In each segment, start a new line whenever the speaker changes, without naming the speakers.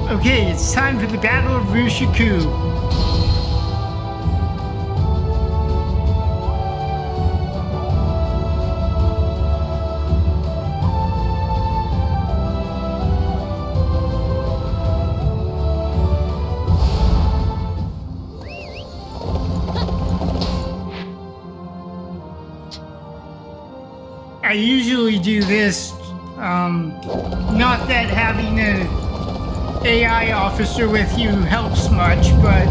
Okay, it's time for the Battle of Ruxukou. I usually do this, not that having an AI officer with you helps much, but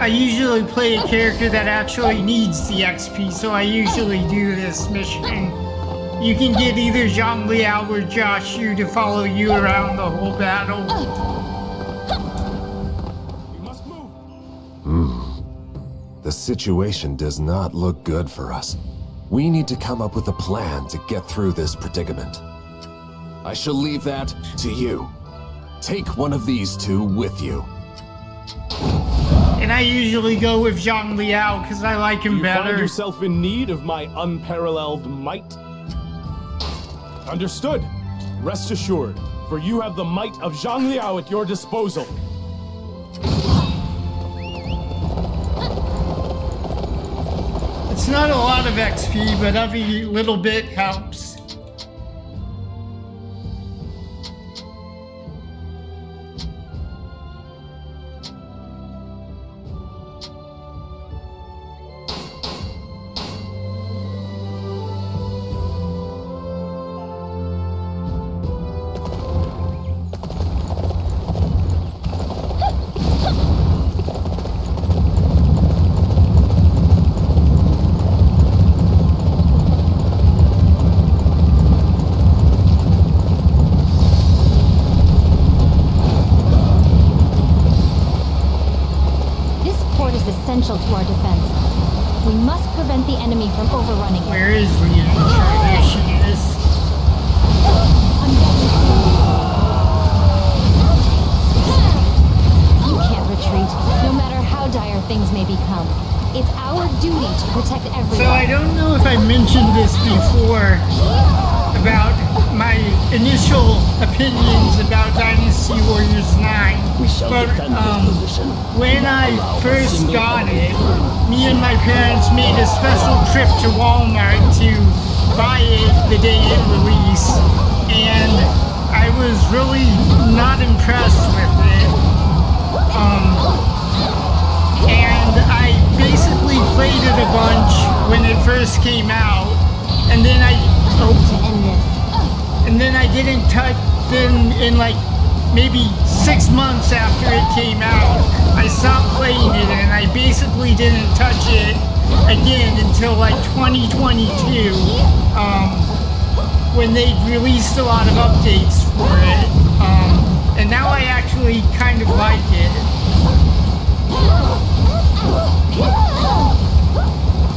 I usually play a character that actually needs the XP, so I usually do this mission. You can get either Zhang Liao or Josh Yu to follow you around the whole battle.
We must move.
The situation does not look good for us. We need to come up with a plan to get through this predicament. I shall leave that to you. Take one of these two with you.
And I usually go with Zhang Liao because I like him better.
You find yourself in need of my unparalleled might? Understood. Rest assured, for you have the might of Zhang Liao at your disposal.
It's not a lot of XP, but every little bit helps.
To our defense. We must prevent the enemy from overrunning it.
Where is the enemy? There she is.
You can't retreat, no matter how dire things may become. It's our duty to protect everyone.
So I don't know if I mentioned this before about my initial opinions about Dynasty Warriors 9. But when I first got it, me and my parents made a special trip to Walmart to buy it the day it released, and I was really not impressed with it. And I basically played it a bunch when it first came out, and then I didn't touch. Then in like maybe 6 months after it came out, I stopped playing it, and I basically didn't touch it again until like 2022, when they released a lot of updates for it, and now I actually kind of like it.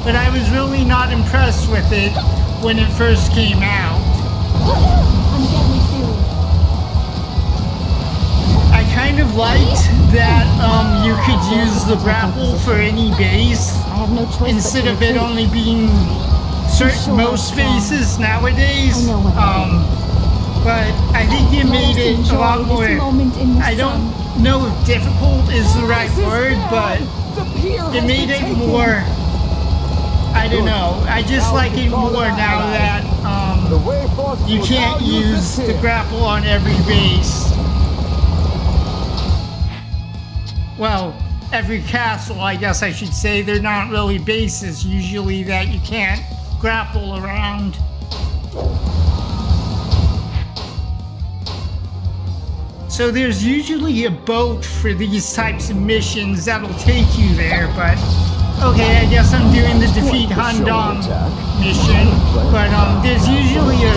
But I was really not impressed with it when it first came out. I kind of liked that you could use the grapple for any base instead of it only being most bases nowadays. But I think it made it a lot more. I don't know if difficult is the right word, but it made it more. I don't know. I just like it more now that you can't use the grapple on every base. Well, every castle, I guess I should say. They're not really bases usually that you can't grapple around. So there's usually a boat for these types of missions that'll take you there, but okay, I guess I'm doing the defeat Hanzhong mission, but there's usually a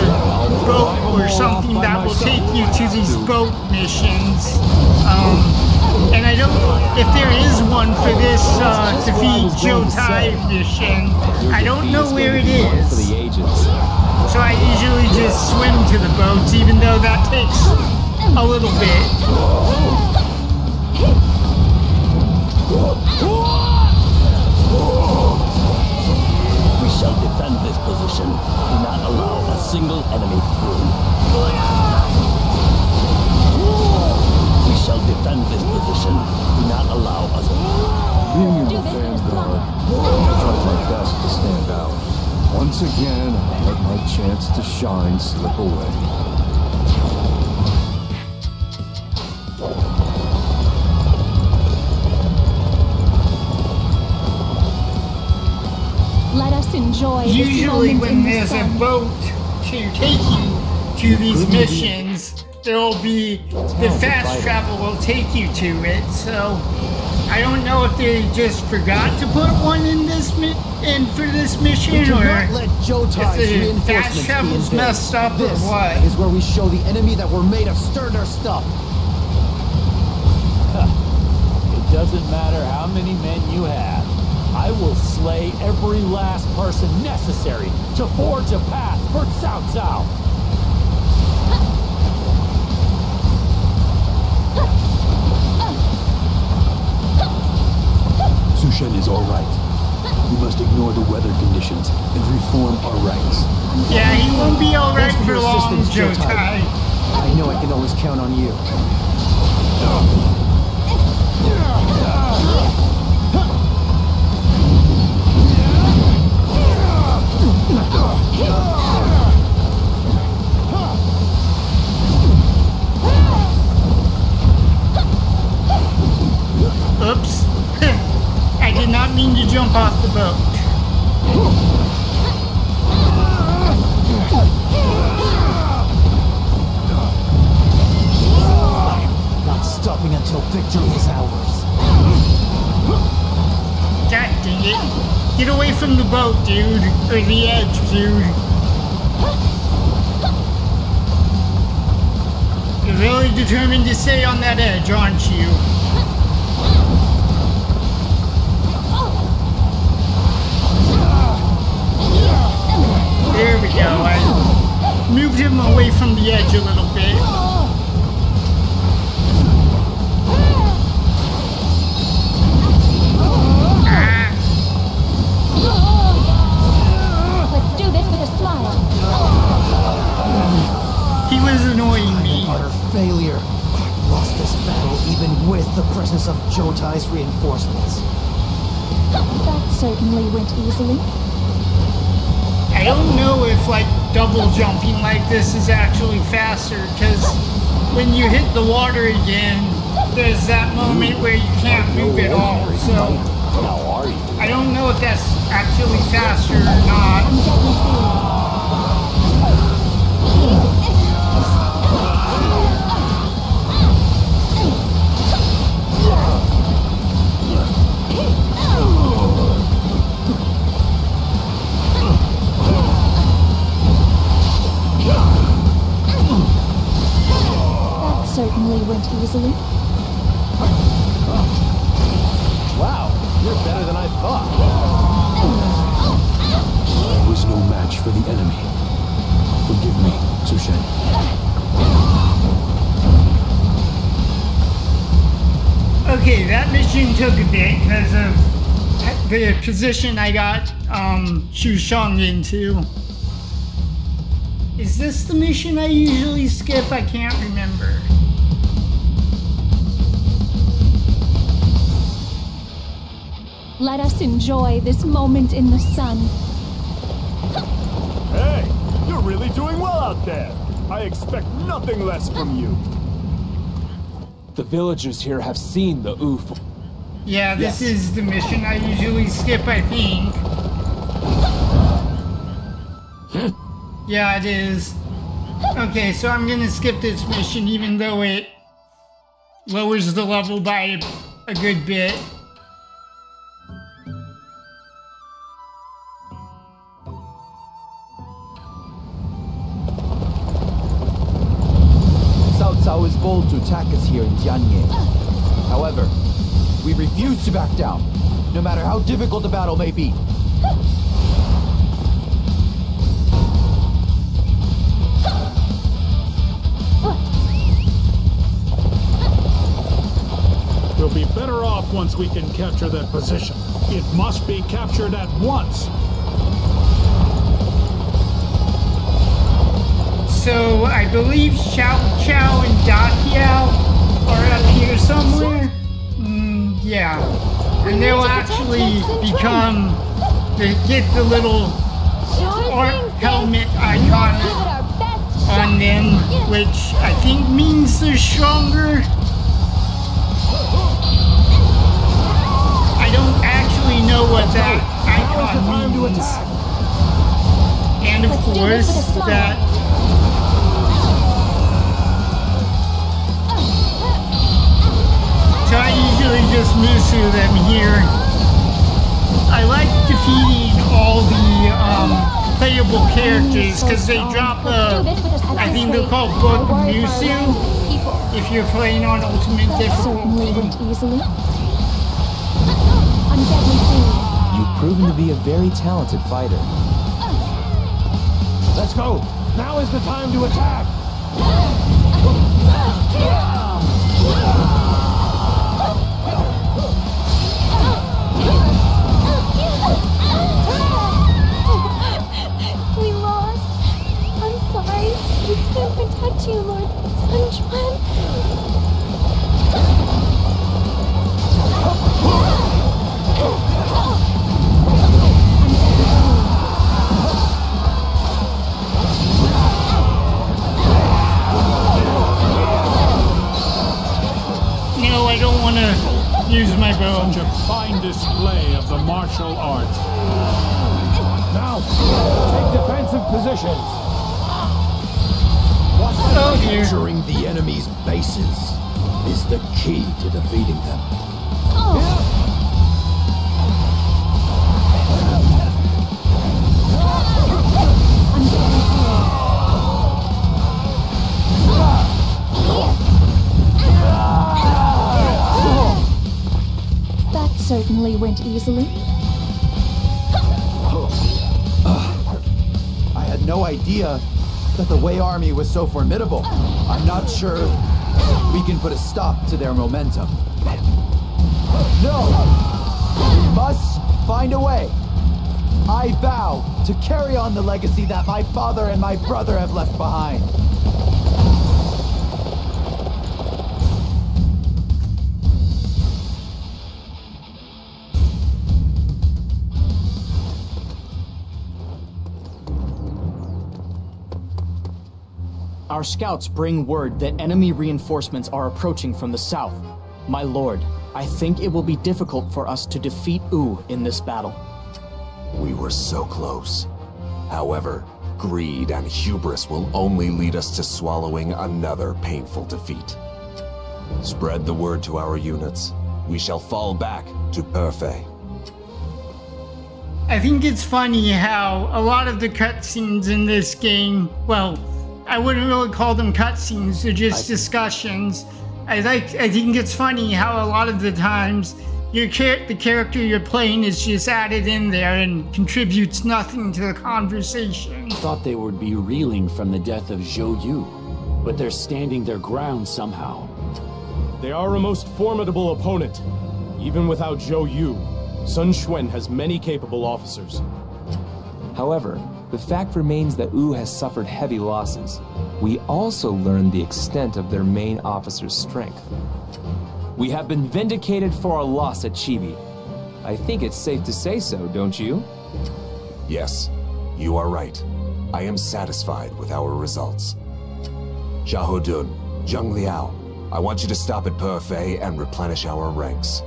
boat or something that will take you to these boat missions. And I don't, if there is one for this defeat Jotai mission, I don't know where it is. So I usually just swim to the boats, even though that takes a little bit.
We shall defend this position. Do not allow a single enemy through. defend this position. Do not allow us.
Being in the vanguard, I tried my best to stand out. Once again, I let my chance to shine slip away.
Let us enjoy this
Usually
moment
when
in the
there's a
sun.
boat to take you to these missions, there will be the fast travel will take you to it. So I don't know if they just forgot to put one in this in for this mission,
Do
or
not let Joe
if
Tai's
the
reinforcements
fast
be
travel's
invaded.
messed up or
This
what.
is where we show the enemy that we're made of sterner stuff.
It doesn't matter how many men you have. I will slay every last person necessary to forge a path for Cao Cao.
Su Shen is all right. We must ignore the weather conditions and reform our ranks.
Yeah, he won't be alright
Thanks for
for
your
long,
assistance,
Joe
Joe Tai.
Tai.
I know I can always count on you.
Oops. I did not mean to jump off the boat.
Not stopping until victory is ours.
God dang it. Get away from the boat, dude. Or the edge, dude. You're really determined to stay on that edge, aren't you? There we go. I moved him away from the edge a little bit.
Let's do this with a smile.
He was annoying me.
Utter failure. Lost this battle even with the presence of Joe Tai's reinforcements.
That certainly went easily.
I don't know if like double jumping like this is actually faster, because when you hit the water again, there's that moment where you can't move at all. So
How are you?
I don't know if that's actually faster or not.
I'm getting serious. That certainly went easily.
Wow, you're better than I thought.
I was no match for the enemy. Forgive me, Su Shen.
Okay, that mission took a bit because of the position I got Xu Sheng into. Is this the mission I usually skip? I can't remember.
Let us enjoy this moment in the sun.
Hey, you're really doing well out there. I expect nothing less from you.
The villagers here have seen the oof.
Yeah, this
Yes.
is the mission I usually skip, I think. Yeah, it is. Okay, so I'm gonna skip this mission even though it lowers the level by a good bit.
Cao Cao is bold to attack us here in Xianying. However, we refuse to back down, no matter how difficult the battle may be.
We'll be better off once we can capture that position. It must be captured at once.
So I believe Xiao Qiao and Da Qiao are up here somewhere. Yeah. And they'll actually become, they get the little helmet icon on them, which I think means they're stronger. I don't actually know what that icon means. And of course, that so I usually just Musu them here. I like defeating all the playable characters because they drop I think they're called Book Musu if you're playing on Ultimate
Certainly
difficulty.
went easily. I'm deadly serious.
You've proven to be a very talented fighter.
Let's go! Now is the time to attack!
We lost. I'm sorry. We can't protect you, Lord Sunchuan.
No, I don't want to use my bow.
Such a fine display of the martial arts.
Now, take defensive positions.
Oh dear.
Capturing the enemy's bases is the key to defeating them.
That certainly went easily.
I had no idea that the Wei army was so formidable. I'm not sure we can put a stop to their momentum. No! We must find a way. I vow to carry on the legacy that my father and my brother have left behind.
Our scouts bring word that enemy reinforcements are approaching from the south. My lord, I think it will be difficult for us to defeat Wu in this battle.
We were so close. However, greed and hubris will only lead us to swallowing another painful defeat. Spread the word to our units. We shall fall back to Perfei.
I think it's funny how a lot of the cutscenes in this game, well, I wouldn't really call them cutscenes, they're just discussions. I think it's funny how a lot of the times the character you're playing is just added in there and contributes nothing to the conversation.
Thought they would be reeling from the death of Zhou Yu, but they're standing their ground somehow.
They are a most formidable opponent. Even without Zhou Yu, Sun Quan has many capable officers.
However, the fact remains that Wu has suffered heavy losses. We also learned the extent of their main officer's strength. We have been vindicated for our loss at Chibi. I think it's safe to say so, don't you?
Yes, you are right. I am satisfied with our results. Xiahou Zheng Liao, I want you to stop at Perfei and replenish our ranks.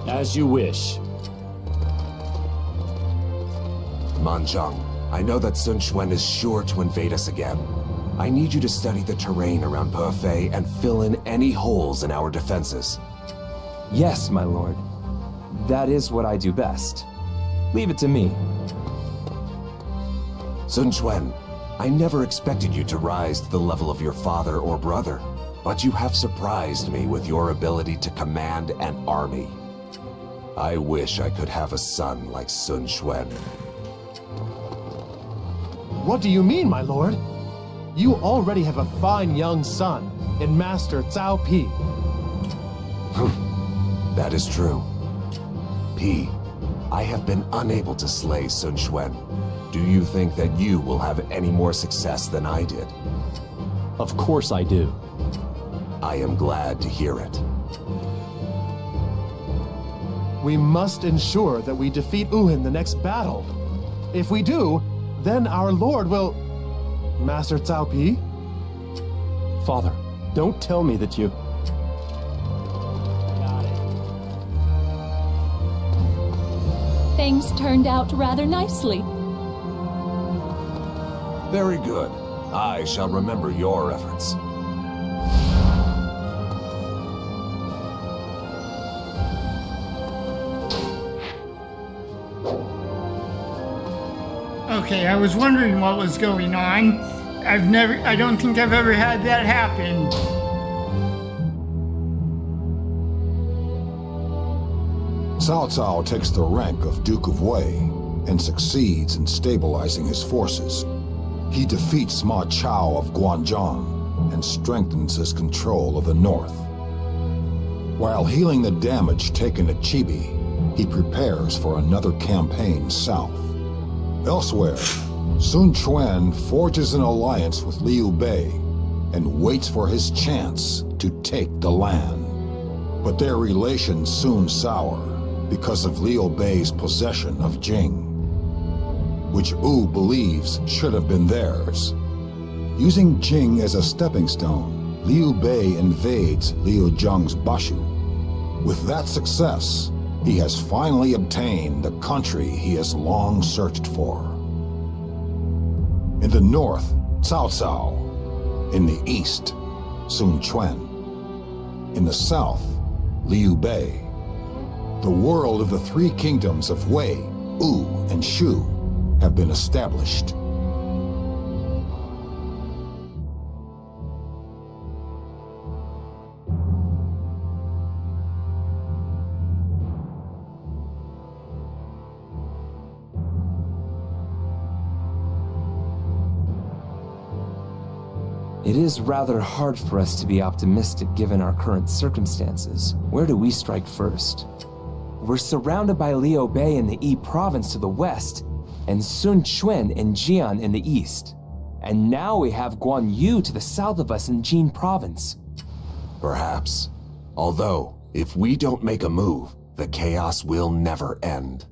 As you wish.
Manzhong, I know that Sun Quan is sure to invade us again. I need you to study the terrain around Perfei and fill in any holes in our defenses.
Yes, my lord. That is what I do best. Leave it to me.
Sun Quan, I never expected you to rise to the level of your father or brother, but you have surprised me with your ability to command an army. I wish I could have a son like Sun Quan.
What do you mean, my lord? You already have a fine young son in Master Cao Pi.
That is true. P, I have been unable to slay Sun Quan. Do you think that you will have any more success than I did?
Of course I do.
I am glad to hear it.
We must ensure that we defeat Wu in the next battle. If we do, then our lord will... Master Cao Pi?
Father, don't tell me that you...
Things turned out rather nicely.
Very good. I shall remember your efforts.
Okay, I was wondering what was going on. I don't think I've ever had that happen.
Cao Cao takes the rank of Duke of Wei and succeeds in stabilizing his forces. He defeats Ma Chao of Guanzhong and strengthens his control of the north. While healing the damage taken at Chibi, he prepares for another campaign south. Elsewhere, Sun Quan forges an alliance with Liu Bei and waits for his chance to take the land. But their relations soon sour because of Liu Bei's possession of Jing, which Wu believes should have been theirs. Using Jing as a stepping stone, Liu Bei invades Liu Zhang's Bashu. With that success, he has finally obtained the country he has long searched for. In the north, Cao Cao. In the east, Sun Quan. In the south, Liu Bei. The world of the three kingdoms of Wei, Wu, and Shu have been established.
It is rather hard for us to be optimistic given our current circumstances. Where do we strike first? We're surrounded by Liu Bei in the Yi province to the west, and Sun Quan and Jian in the east. And now we have Guan Yu to the south of us in Jin province.
Perhaps. Although, if we don't make a move, the chaos will never end.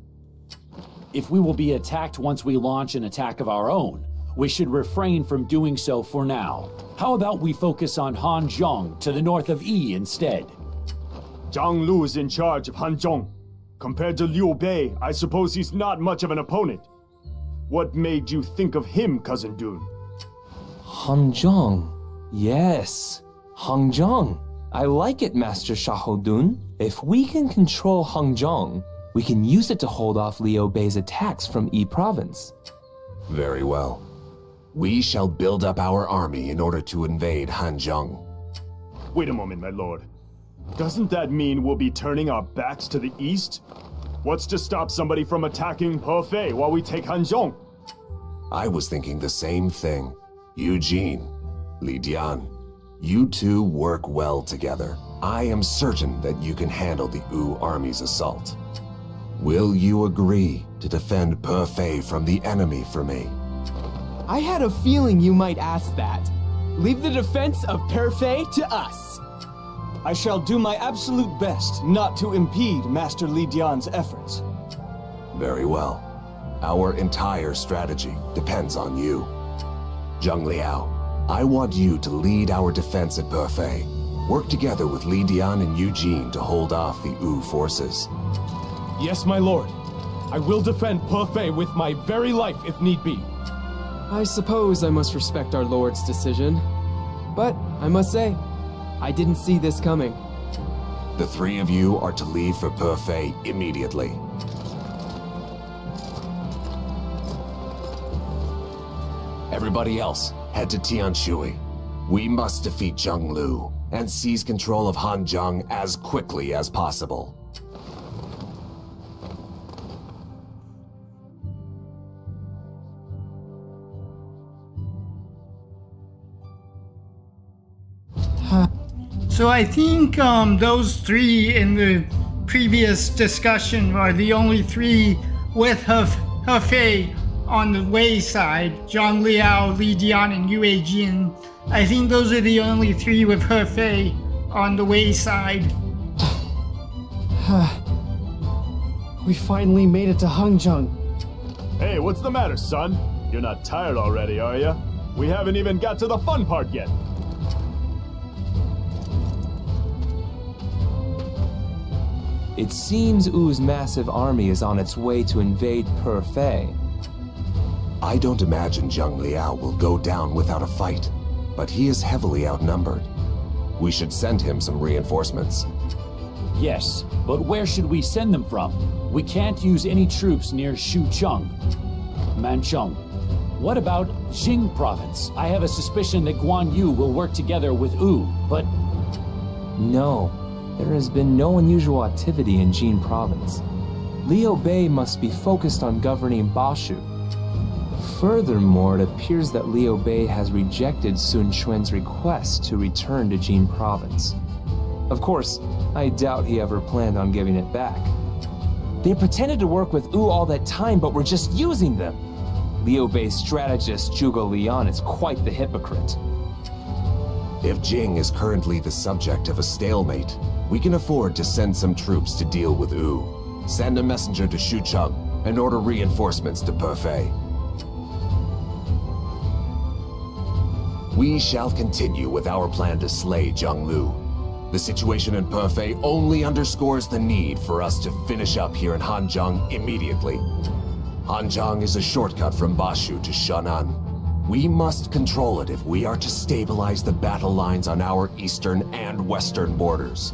If we will be attacked once we launch an attack of our own, we should refrain from doing so for now. How about we focus on Hanzhong to the north of Yi instead?
Zhang Lu is in charge of Hanzhong. Compared to Liu Bei, I suppose he's not much of an opponent. What made you think of him, Cousin Dun?
Hanzhong. Yes, Hanzhong. I like it, Master Xiahou. If we can control Hanzhong, we can use it to hold off Liu Bei's attacks from Yi province.
Very well. We shall build up our army in order to invade Hanzhong.
Wait a moment, my lord. Doesn't that mean we'll be turning our backs to the east? What's to stop somebody from attacking Hefei while we take Hanzhong?
I was thinking the same thing. Eugene, Li Dian, you two work well together. I am certain that you can handle the Wu army's assault. Will you agree to defend Hefei from the enemy for me?
I had a feeling you might ask that. Leave the defense of Hefei to us.
I shall do my absolute best not to impede Master Li Dian's efforts.
Very well. Our entire strategy depends on you. Zheng Liao, I want you to lead our defense at Hefei. Work together with Li Dian and Eugene to hold off the Wu forces.
Yes, my lord. I will defend Hefei with my very life if need be.
I suppose I must respect our lord's decision. But I must say, I didn't see this coming.
The three of you are to leave for Hefei immediately. Everybody else, head to Tianshui. We must defeat Zheng Lu and seize control of Hanzhong as quickly as possible.
So I think those three in the previous discussion are the only three with Hefei on the Wei side. Zhang Liao, Li Dian, and Yue Jin. I think those are the only three with He Fei on the Wei side.
We finally made it to Hanzhong.
Hey, what's the matter, son? You're not tired already, are you? We haven't even got to the fun part yet.
It seems Wu's massive army is on its way to invade Perfei.
I don't imagine Zhang Liao will go down without a fight, but he is heavily outnumbered. We should send him some reinforcements.
Yes, but where should we send them from? We can't use any troops near Xucheng. Mancheng. What about Jing province? I have a suspicion that Guan Yu will work together with Wu, but...
No, there has been no unusual activity in Jing province. Liu Bei must be focused on governing Bashu. Furthermore, it appears that Liu Bei has rejected Sun Quan's request to return to Jing province. Of course, I doubt he ever planned on giving it back. They pretended to work with Wu all that time, but were just using them. Liu Bei's strategist Zhuge Liang is quite the hypocrite.
If Jing is currently the subject of a stalemate, we can afford to send some troops to deal with Wu. Send a messenger to Xucheng and order reinforcements to Perfei. We shall continue with our plan to slay Zhang Lu. The situation in Perfei only underscores the need for us to finish up here in Hanzhong immediately. Hanzhong is a shortcut from Bashu to Shan'an. We must control it if we are to stabilize the battle lines on our eastern and western borders.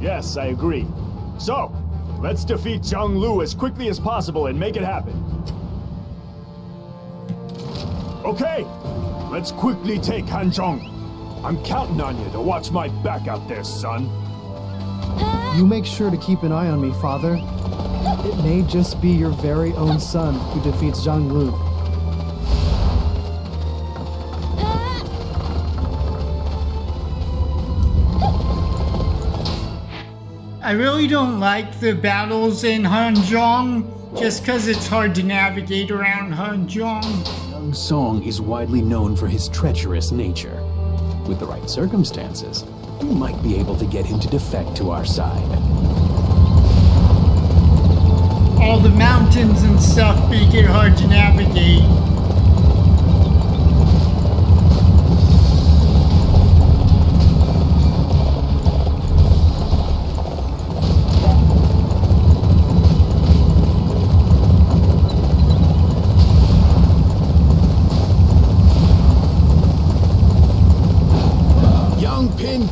Yes, I agree. So, let's defeat Zhang Lu as quickly as possible and make it happen. Okay, let's quickly take Hanzhong. I'm counting on you to watch my back out there, son.
You make sure to keep an eye on me, Father. It may just be your very own son who defeats Zhang Lu.
I really don't like the battles in Hanzhong, just because it's hard to navigate around Hanzhong.
Young Song is widely known for his treacherous nature. With the right circumstances, we might be able to get him to defect to our side.
All the mountains and stuff make it hard to navigate.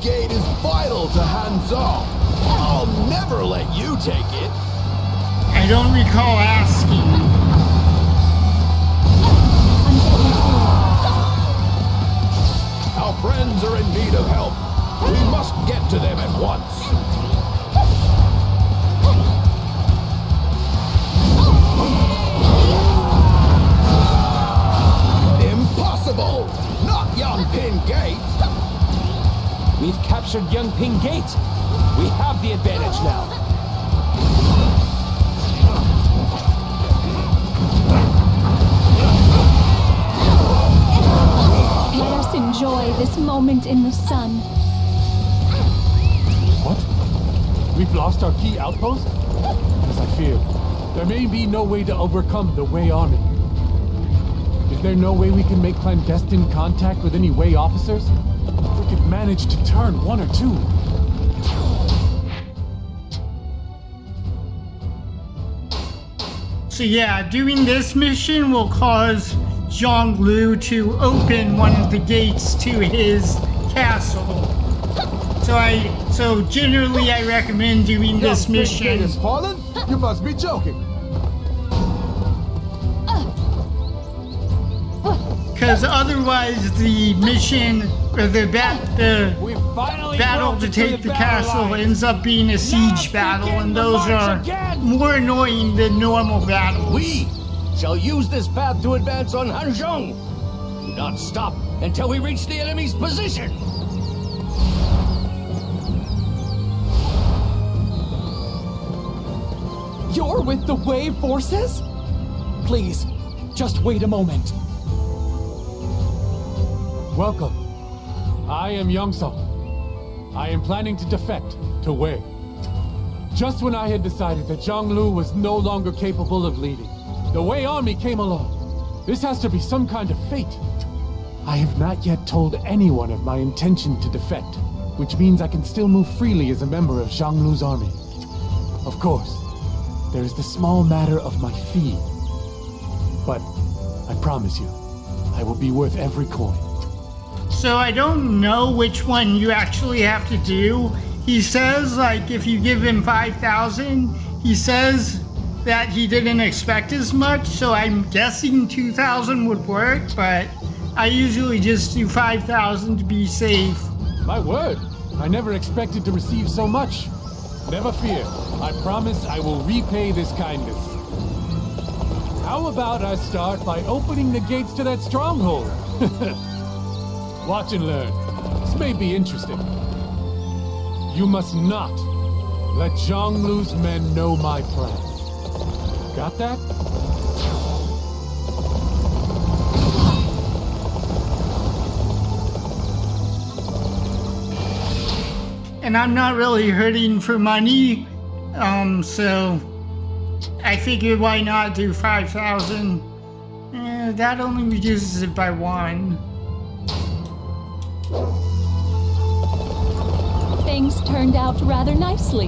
Gate is vital to Hanzhong. I'll never let you take it.
I don't recall asking.
Our friends are in need of help. We must get to them at once. Impossible! Not Yangping Gate!
We've captured Yangping Gate. We have the advantage now.
Let us enjoy this moment in the sun.
What? We've lost our key outpost? As I feared, there may be no way to overcome the Wei army. Is there no way we can make clandestine contact with any Wei officers? If we could manage to turn one or two.
So yeah, doing this mission will cause Zhang Lu to open one of the gates to his castle. So generally I recommend doing this mission.
Gate has fallen? You must be joking.
Because otherwise the mission, or the battle to take the castle ends up being a siege battle, and those are more annoying than normal battles.
We shall use this path to advance on Hanzhong. Do not stop until we reach the enemy's position.
You're with the Wei forces? Please,
Just wait a moment. Welcome. I am Hanzhong. I am planning to defect to Wei. Just when I had decided that Zhang Lu was no longer capable of leading, the Wei army came along. This has to be some kind of fate. I have not yet told anyone of my intention to defect, which means I can still move freely as a member of Zhang Lu's army. Of course, there is the small matter of my fee. But I promise you, I will be worth every coin.
So I don't know which one you actually have to do. He says, like, if you give him 5,000, he says that he didn't expect as much, so I'm guessing 2,000 would work, but I usually just do 5,000 to be safe.
My word! I never expected to receive so much. Never fear. I promise I will repay this kindness. How about I start by opening the gates to that stronghold? Watch and learn. This may be interesting. You must not let Zhang Lu's men know my plan. Got that?
And I'm not really hurting for money, so I figured why not do 5,000? That only reduces it by 1.
Things turned out rather nicely.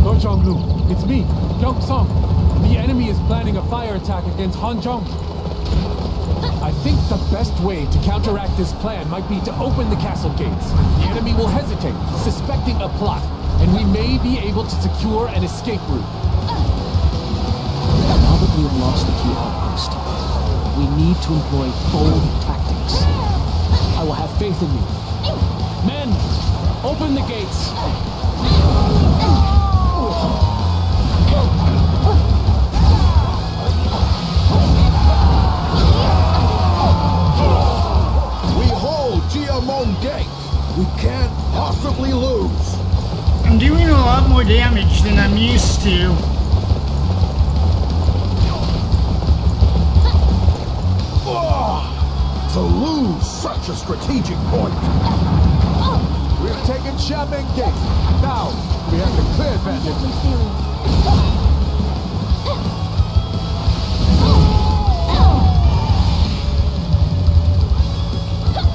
Lord Zhang Lu, it's me, Yang Song. The enemy is planning a fire attack against Hanzhong. I think the best way to counteract this plan might be to open the castle gates. The enemy will hesitate, suspecting a plot, and we may be able to secure an escape route.
Now that we have lost the key outpost, we need to employ bold tactics. I will have faith in you.
Men, open the gates.
We hold Jiamong Gate. We can't possibly lose.
I'm doing a lot more damage than I'm used to.
To lose such a strategic point.
We've taken Xianying Gate. Now, we have the clear advantage.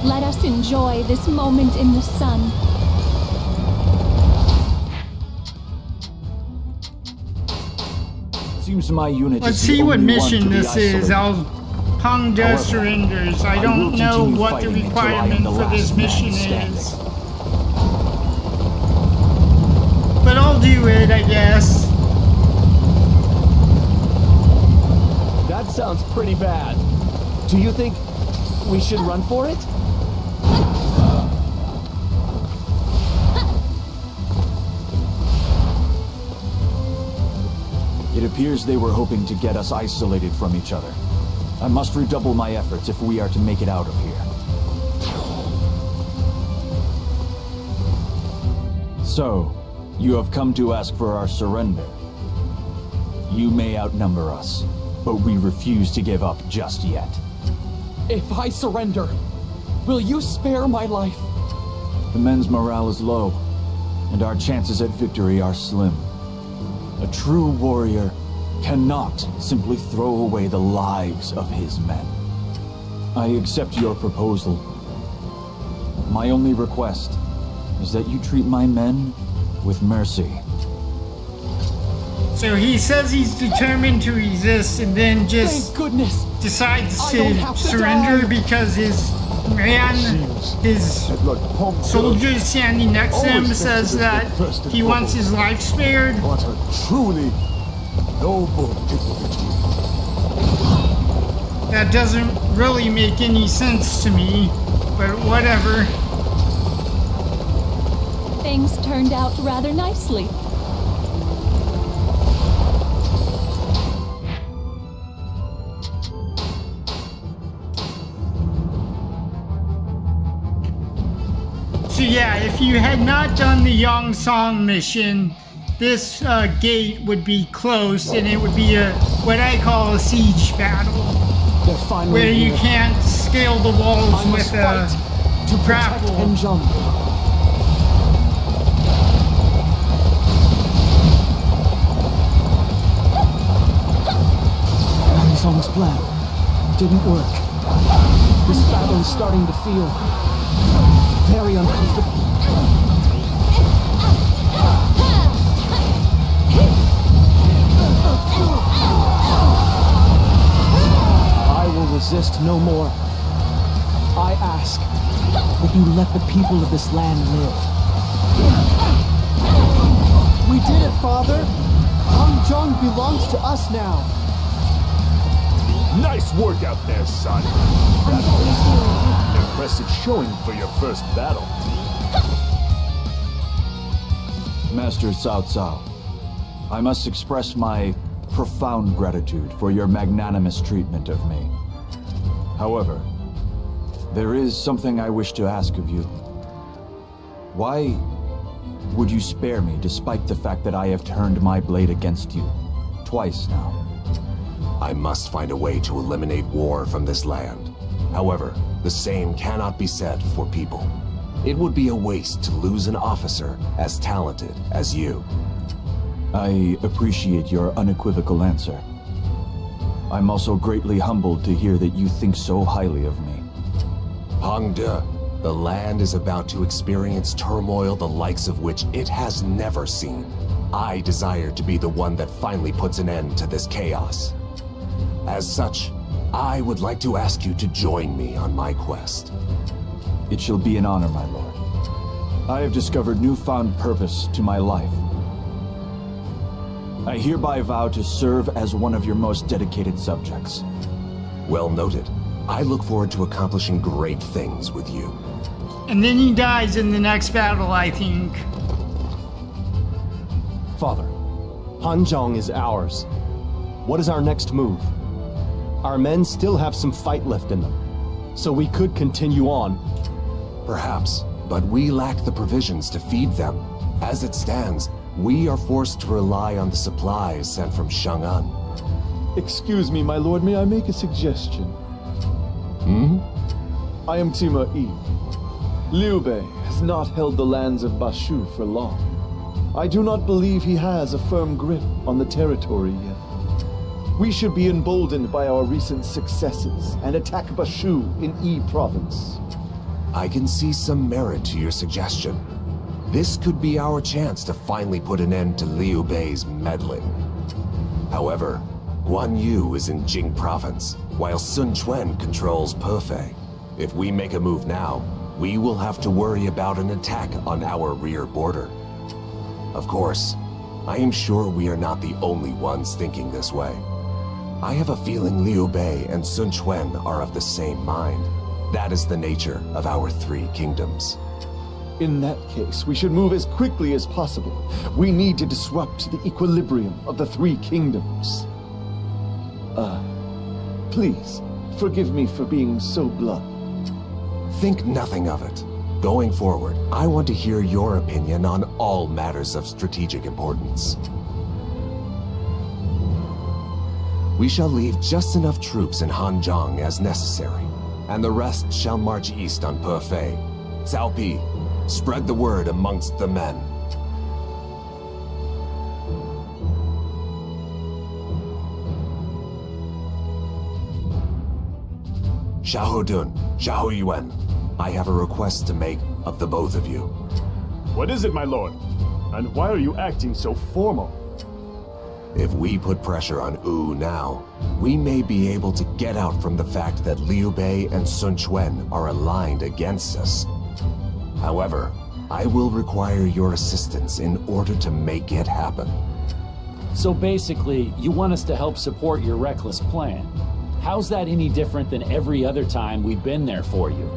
Let us enjoy this moment in the sun.
Seems my unit
Let's
is the
see what
only one to
mission
be
this is.
isolated.
Pengde
However,
surrenders. I
I
don't
will
know
continue
what the
fighting until I am
requirement
the
for this
last man
mission
standing.
is. But I'll do it, I guess.
That sounds pretty bad. Do you think we should run for it?
It appears they were hoping to get us isolated from each other. I must redouble my efforts if we are to make it out of here. So, you have come to ask for our surrender. You may outnumber us, but we refuse to give up just yet.
If I surrender, will you spare my life?
The men's morale is low, and our chances at victory are slim. A true warrior cannot simply throw away the lives of his men. I accept your proposal. My only request is that you treat my men with mercy.
So he says he's determined to resist and then just
Thank goodness.
decides
I don't
to
have to
surrender
die.
because his man, his soldier standing next to him says that he wants his life spared.
What a truly noble individual.
That doesn't really make any sense to me, but whatever.
Things turned out rather nicely.
So yeah, if you had not done the Yang Song mission, this gate would be closed, and it would be what I call a siege battle, where you can't scale the walls with a grapple.
Hanzhong. Hanzhong's plan didn't work. This battle is starting to feel very uncomfortable. I will resist no more. I ask that you let the people of this land live.
We did it, Father! Hanzhong belongs to us now.
Nice work out there, son. Impressive showing for your first battle.
Master Cao Cao, I must express my profound gratitude for your magnanimous treatment of me. However, there is something I wish to ask of you. Why would you spare me despite the fact that I have turned my blade against you twice now?
I must find a way to eliminate war from this land. However, the same cannot be said for people. It would be a waste to lose an officer as talented as you.
I appreciate your unequivocal answer. I'm also greatly humbled to hear that you think so highly of me.
Hongde, the land is about to experience turmoil the likes of which it has never seen. I desire to be the one that finally puts an end to this chaos. As such, I would like to ask you to join me on my quest.
It shall be an honor, my lord. I have discovered newfound purpose to my life. I hereby vow to serve as one of your most dedicated subjects.
Well noted. I look forward to accomplishing great things with you.
And then he dies in the next battle, I think.
Father, Hanzhong is ours. What is our next move? Our men still have some fight left in them, so we could continue on.
Perhaps, but we lack the provisions to feed them. As it stands, we are forced to rely on the supplies sent from Chang'an.
Excuse me, my lord, may I make a suggestion? I am Tima Yi. Liu Bei has not held the lands of Bashu for long. I do not believe he has a firm grip on the territory yet. We should be emboldened by our recent successes and attack Bashu in Yi province.
I can see some merit to your suggestion. This could be our chance to finally put an end to Liu Bei's meddling. However, Guan Yu is in Jing province, while Sun Quan controls Perfei. If we make a move now, we will have to worry about an attack on our rear border. Of course, I am sure we are not the only ones thinking this way. I have a feeling Liu Bei and Sun Quan are of the same mind. That is the nature of our three kingdoms.
In that case, we should move as quickly as possible. We need to disrupt the equilibrium of the three kingdoms. Please, forgive me for being so blunt.
Think nothing of it. Going forward, I want to hear your opinion on all matters of strategic importance. We shall leave just enough troops in Hanzhong as necessary, and the rest shall march east on Perfei. Cao Pi, spread the word amongst the men. Xiahou Dun, Xiahou Yuan, I have a request to make of the both of you.
What is it, my lord? And why are you acting so formal?
If we put pressure on Wu now, we may be able to get out from the fact that Liu Bei and Sun Quan are aligned against us. However, I will require your assistance in order to make it happen.
So basically, you want us to help support your reckless plan. How's that any different than every other time we've been there for you?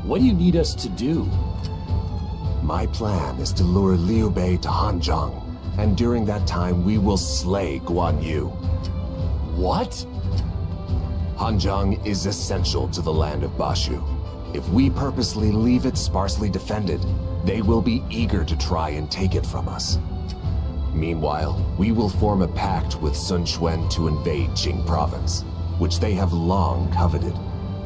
What do you need us to do?
My plan is to lure Liu Bei to Hanzhong, and during that time we will slay Guan Yu.
What?
Hanzhong is essential to the land of Bashu. If we purposely leave it sparsely defended, they will be eager to try and take it from us. Meanwhile, we will form a pact with Sun Quan to invade Jing province, which they have long coveted.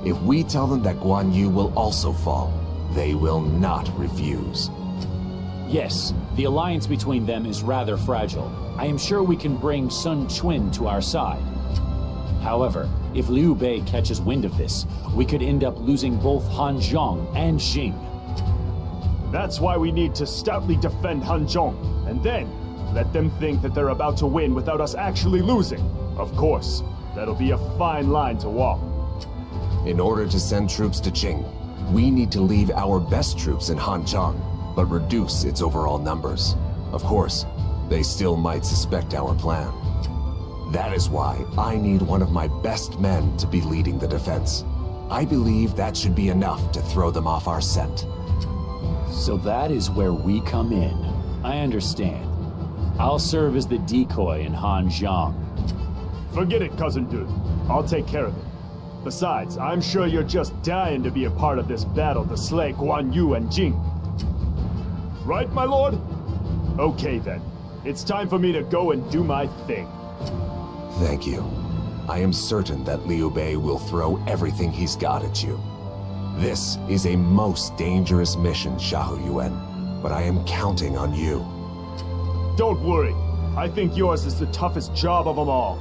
If we tell them that Guan Yu will also fall, they will not refuse.
Yes, the alliance between them is rather fragile. I am sure we can bring Sun Quan to our side. However, if Liu Bei catches wind of this, we could end up losing both Hanzhong and Jing.
That's why we need to stoutly defend Hanzhong, and then let them think that they're about to win without us actually losing. Of course, that'll be a fine line to walk.
In order to send troops to Jing, we need to leave our best troops in Hanzhong, but reduce its overall numbers. Of course, they still might suspect our plan. That is why I need one of my best men to be leading the defense. I believe that should be enough to throw them off our scent.
So that is where we come in. I understand. I'll serve as the decoy in Hanzhong.
Forget it, Cousin Dude. I'll take care of it. Besides, I'm sure you're just dying to be a part of this battle to slay Guan Yu and Jing. Right, my lord? Okay then. It's time for me to go and do my thing.
Thank you. I am certain that Liu Bei will throw everything he's got at you. This is a most dangerous mission, Xiahou Yuan, but I am counting on you.
Don't worry. I think yours is the toughest job of them all.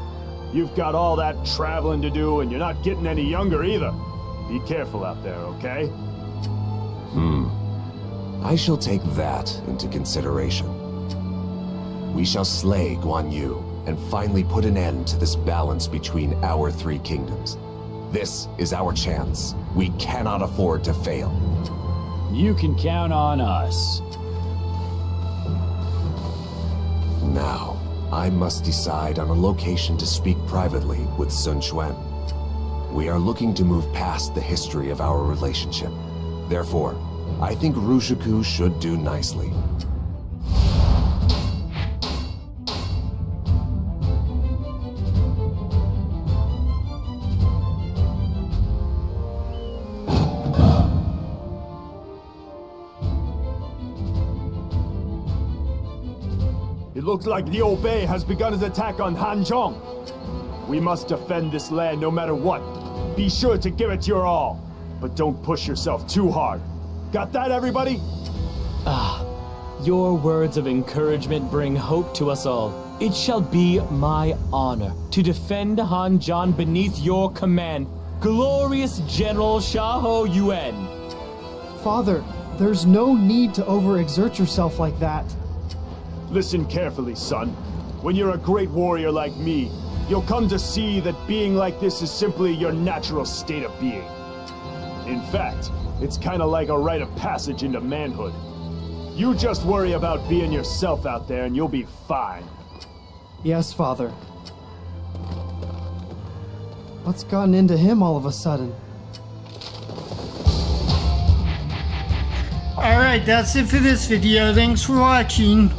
You've got all that traveling to do, and you're not getting any younger either. Be careful out there, okay?
I shall take that into consideration. We shall slay Guan Yu and finally put an end to this balance between our three kingdoms. This is our chance. We cannot afford to fail.
You can count on us.
Now, I must decide on a location to speak privately with Sun Quan. We are looking to move past the history of our relationship. Therefore, I think Ruxukou should do nicely.
It looks like Liu Bei has begun his attack on Hanzhong. We must defend this land no matter what. Be sure to give it your all, but don't push yourself too hard. Got that, everybody?
Your words of encouragement bring hope to us all. It shall be my honor to defend Hanzhong beneath your command, glorious General Xiahou Yuan.
Father, there's no need to overexert yourself like that.
Listen carefully, son. When you're a great warrior like me, you'll come to see that being like this is simply your natural state of being. In fact, it's kind of like a rite of passage into manhood. You just worry about being yourself out there and you'll be fine.
Yes, Father. What's gotten into him all of a sudden?
Alright, that's it for this video. Thanks for watching.